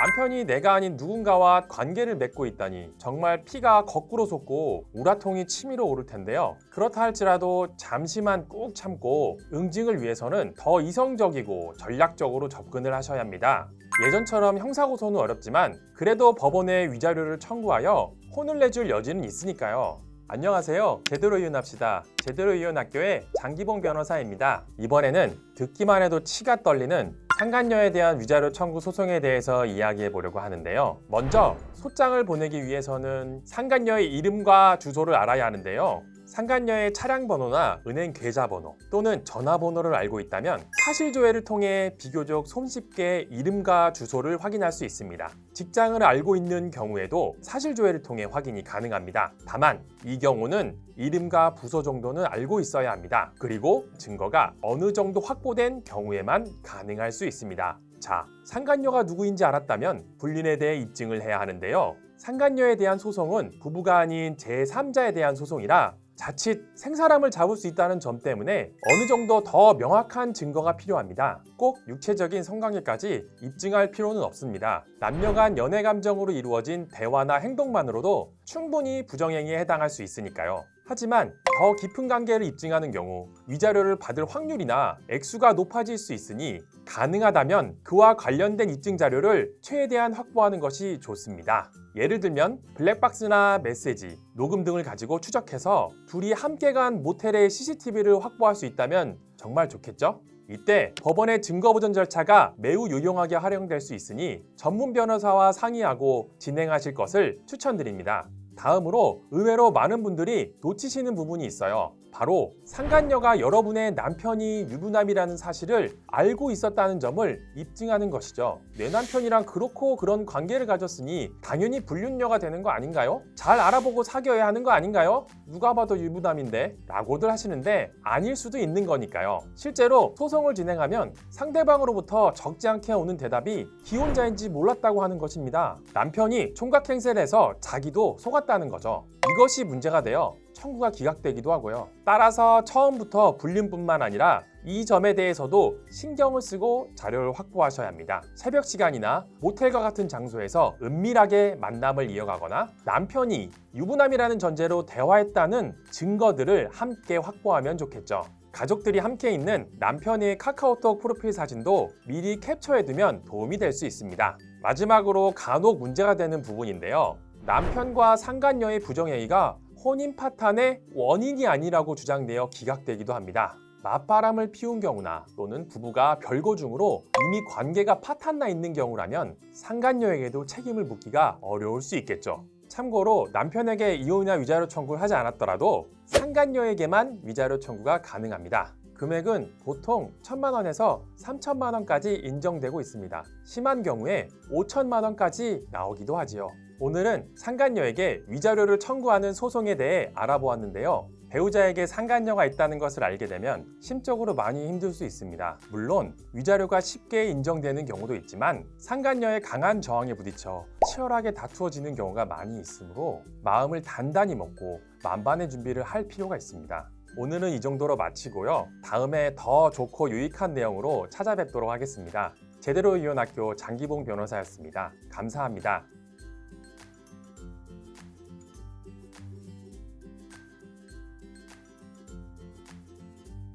남편이 내가 아닌 누군가와 관계를 맺고 있다니 정말 피가 거꾸로 솟고 우라통이 치밀어 오를 텐데요. 그렇다 할지라도 잠시만 꾹 참고 응징을 위해서는 더 이성적이고 전략적으로 접근을 하셔야 합니다. 예전처럼 형사고소는 어렵지만 그래도 법원에 위자료를 청구하여 혼을 내줄 여지는 있으니까요. 안녕하세요. 제대로 이혼합시다. 제대로 이혼학교의 장기봉 변호사입니다. 이번에는 듣기만 해도 치가 떨리는 상간녀에 대한 위자료 청구 소송에 대해서 이야기해 보려고 하는데요. 먼저 소장을 보내기 위해서는 상간녀의 이름과 주소를 알아야 하는데요. 상간녀의 차량 번호나 은행 계좌번호 또는 전화번호를 알고 있다면 사실조회를 통해 비교적 손쉽게 이름과 주소를 확인할 수 있습니다. 직장을 알고 있는 경우에도 사실조회를 통해 확인이 가능합니다. 다만 이 경우는 이름과 부서 정도는 알고 있어야 합니다. 그리고 증거가 어느 정도 확보된 경우에만 가능할 수 있습니다. 자, 상간녀가 누구인지 알았다면 불륜에 대해 입증을 해야 하는데요. 상간녀에 대한 소송은 부부가 아닌 제3자에 대한 소송이라 자칫 생사람을 잡을 수 있다는 점 때문에 어느 정도 더 명확한 증거가 필요합니다. 꼭 육체적인 성관계까지 입증할 필요는 없습니다. 남녀 간 연애 감정으로 이루어진 대화나 행동만으로도 충분히 부정행위에 해당할 수 있으니까요. 하지만 더 깊은 관계를 입증하는 경우 위자료를 받을 확률이나 액수가 높아질 수 있으니 가능하다면 그와 관련된 입증 자료를 최대한 확보하는 것이 좋습니다. 예를 들면 블랙박스나 메시지, 녹음 등을 가지고 추적해서 둘이 함께 간 모텔의 CCTV를 확보할 수 있다면 정말 좋겠죠? 이때 법원의 증거보전 절차가 매우 유용하게 활용될 수 있으니 전문 변호사와 상의하고 진행하실 것을 추천드립니다. 다음으로 의외로 많은 분들이 놓치시는 부분이 있어요. 바로 상간녀가 여러분의 남편이 유부남이라는 사실을 알고 있었다는 점을 입증하는 것이죠. 내 남편이랑 그렇고 그런 관계를 가졌으니 당연히 불륜녀가 되는 거 아닌가요? 잘 알아보고 사귀어야 하는 거 아닌가요? 누가 봐도 유부남인데? 라고들 하시는데 아닐 수도 있는 거니까요. 실제로 소송을 진행하면 상대방으로부터 적지 않게 오는 대답이 기혼자인지 몰랐다고 하는 것입니다. 남편이 총각행세를 해서 자기도 속았다는 거죠. 이것이 문제가 되어 청구가 기각되기도 하고요. 따라서 처음부터 불륜뿐만 아니라 이 점에 대해서도 신경을 쓰고 자료를 확보하셔야 합니다. 새벽 시간이나 모텔과 같은 장소에서 은밀하게 만남을 이어가거나 남편이 유부남이라는 전제로 대화했다는 증거들을 함께 확보하면 좋겠죠. 가족들이 함께 있는 남편의 카카오톡 프로필 사진도 미리 캡처해두면 도움이 될 수 있습니다. 마지막으로 간혹 문제가 되는 부분인데요. 남편과 상간녀의 부정행위가 혼인 파탄의 원인이 아니라고 주장되어 기각되기도 합니다. 맞바람을 피운 경우나 또는 부부가 별거 중으로 이미 관계가 파탄나 있는 경우라면 상간녀에게도 책임을 묻기가 어려울 수 있겠죠. 참고로 남편에게 이혼이나 위자료 청구를 하지 않았더라도 상간녀에게만 위자료 청구가 가능합니다. 금액은 보통 1,000만 원에서 3,000만 원까지 인정되고 있습니다. 심한 경우에 5,000만 원까지 나오기도 하지요. 오늘은 상간녀에게 위자료를 청구하는 소송에 대해 알아보았는데요. 배우자에게 상간녀가 있다는 것을 알게 되면 심적으로 많이 힘들 수 있습니다. 물론 위자료가 쉽게 인정되는 경우도 있지만 상간녀의 강한 저항에 부딪혀 치열하게 다투어지는 경우가 많이 있으므로 마음을 단단히 먹고 만반의 준비를 할 필요가 있습니다. 오늘은 이 정도로 마치고요. 다음에 더 좋고 유익한 내용으로 찾아뵙도록 하겠습니다. 제대로 이혼학교 장기봉 변호사였습니다. 감사합니다.